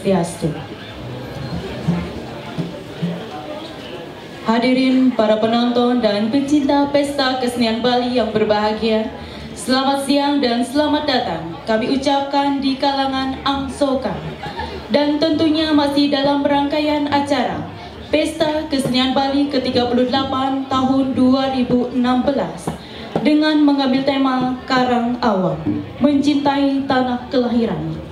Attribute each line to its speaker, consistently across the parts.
Speaker 1: Swastiastu. Hadirin para penonton dan pecinta pesta kesenian Bali yang berbahagia, selamat siang dan selamat datang kami ucapkan di kalangan Angsoka. Dan tentunya masih dalam rangkaian acara Pesta Kesenian Bali ke-38 tahun 2016 dengan mengambil tema Karang Awam, Mencintai Tanah Kelahiran.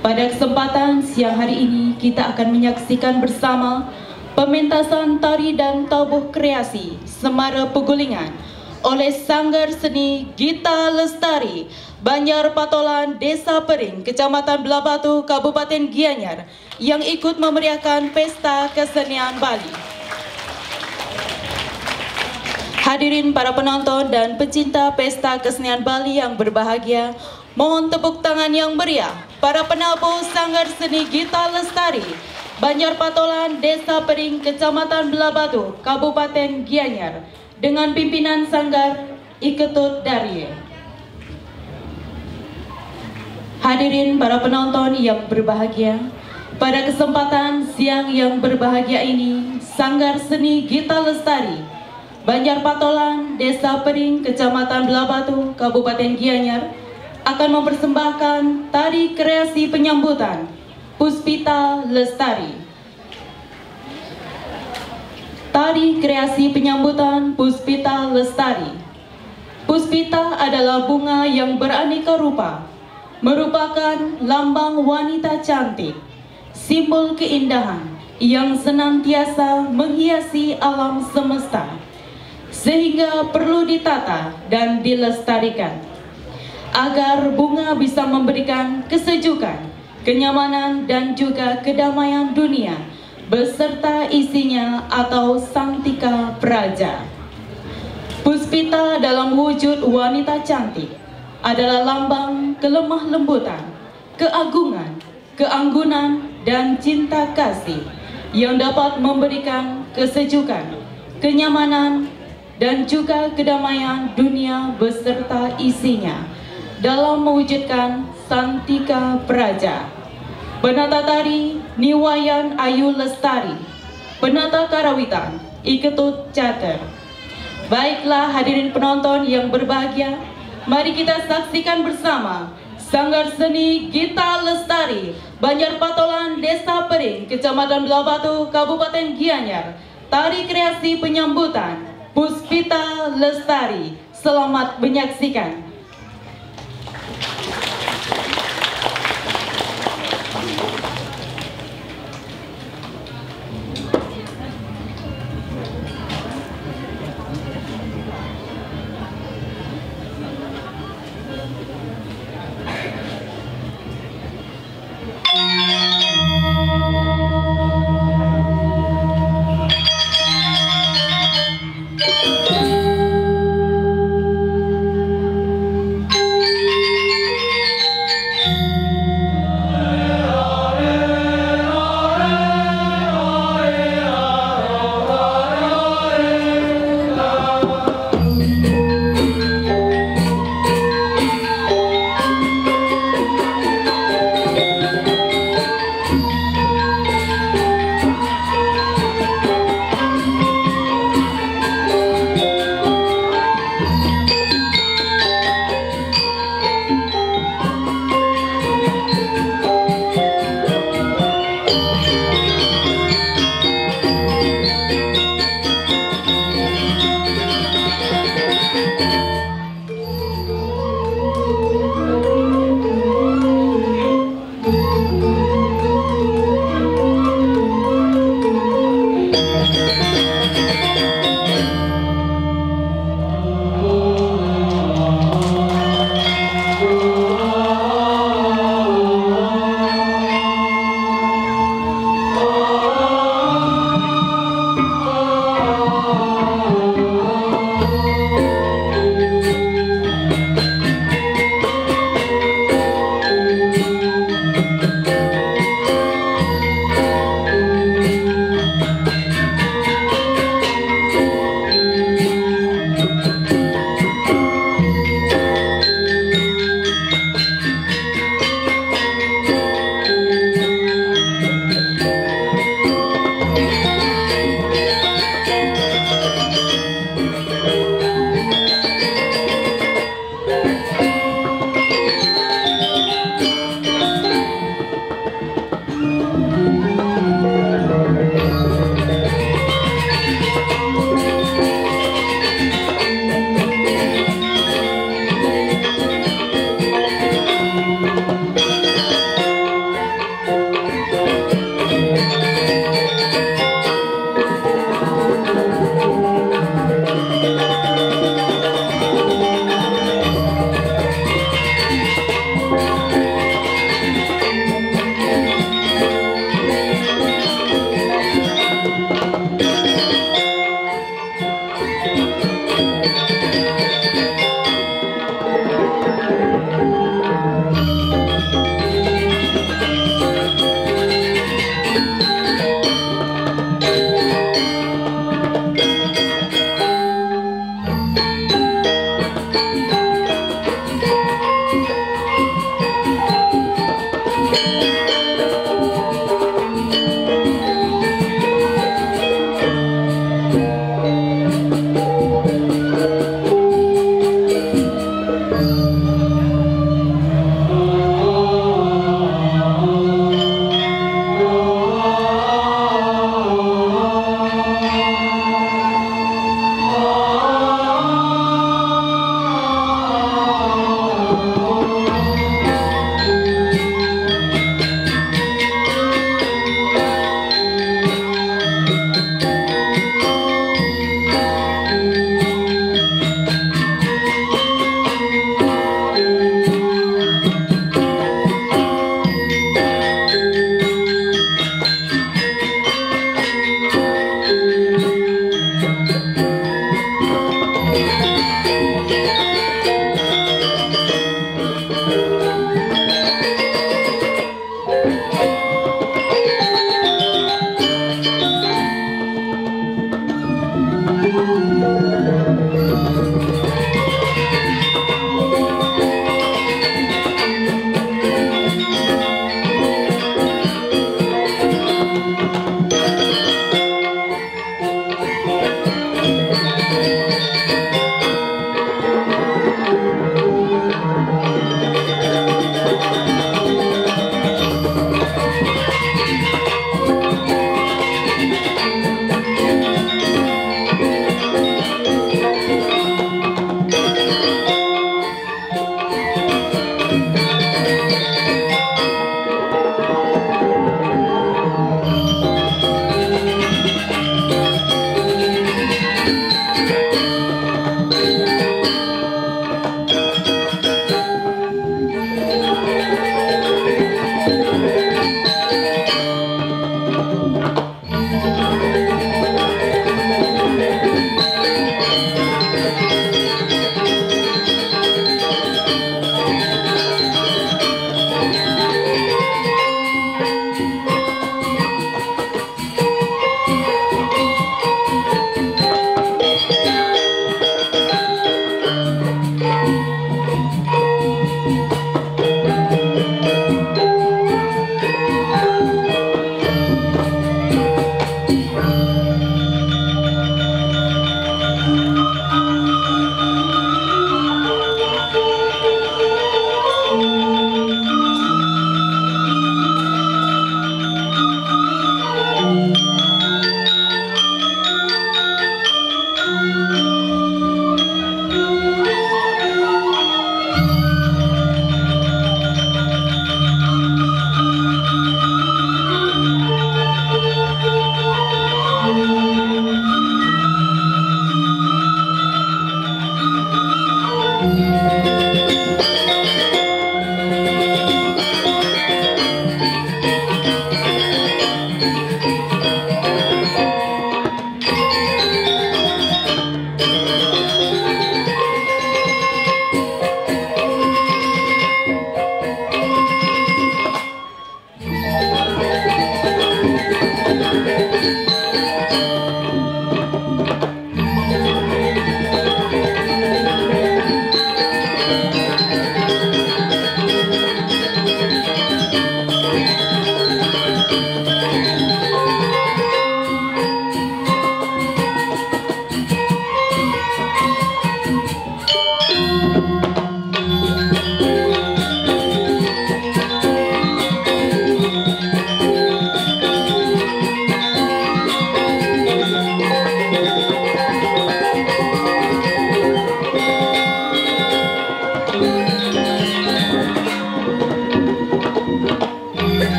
Speaker 1: Pada kesempatan siang hari ini kita akan menyaksikan bersama pementasan tari dan tabuh kreasi Semara Pegulingan oleh Sanggar Seni Gita Lestari, Banjar Patolan, Desa Pering, Kecamatan Belabatu, Kabupaten Gianyar yang ikut memeriahkan Pesta Kesenian Bali. Hadirin para penonton dan pecinta Pesta Kesenian Bali yang berbahagia, mohon tepuk tangan yang meriah para penabuh Sanggar Seni Gita Lestari, Banjar Patolan, Desa Pering, Kecamatan Belabatu, Kabupaten Gianyar dengan pimpinan Sanggar Iketut Darye. Hadirin para penonton yang berbahagia, pada kesempatan siang yang berbahagia ini, Sanggar Seni Gita Lestari, Banjar Patolan, Desa Pering, Kecamatan Belabatu, Kabupaten Gianyar akan mempersembahkan tari kreasi penyambutan Puspita Lestari. Tari kreasi penyambutan Puspita Lestari. Puspita adalah bunga yang beraneka rupa, merupakan lambang wanita cantik, simbol keindahan yang senantiasa menghiasi alam semesta, sehingga perlu ditata dan dilestarikan agar bunga bisa memberikan kesejukan, kenyamanan, dan juga kedamaian dunia beserta isinya atau Santika Praja. Puspita dalam wujud wanita cantik adalah lambang kelemah lembutan, keagungan, keanggunan, dan cinta kasih yang dapat memberikan kesejukan, kenyamanan, dan juga kedamaian dunia beserta isinya dalam mewujudkan Santika Praja. Penata tari Niwayan Ayu Lestari, penata karawitan Iketut Cater. Baiklah hadirin penonton yang berbahagia, mari kita saksikan bersama Sanggar Seni Gita Lestari, Banjar Patolan, Desa Pering, Kecamatan Belabatu, Kabupaten Gianyar, tari kreasi penyambutan Puspita Lestari. Selamat menyaksikan.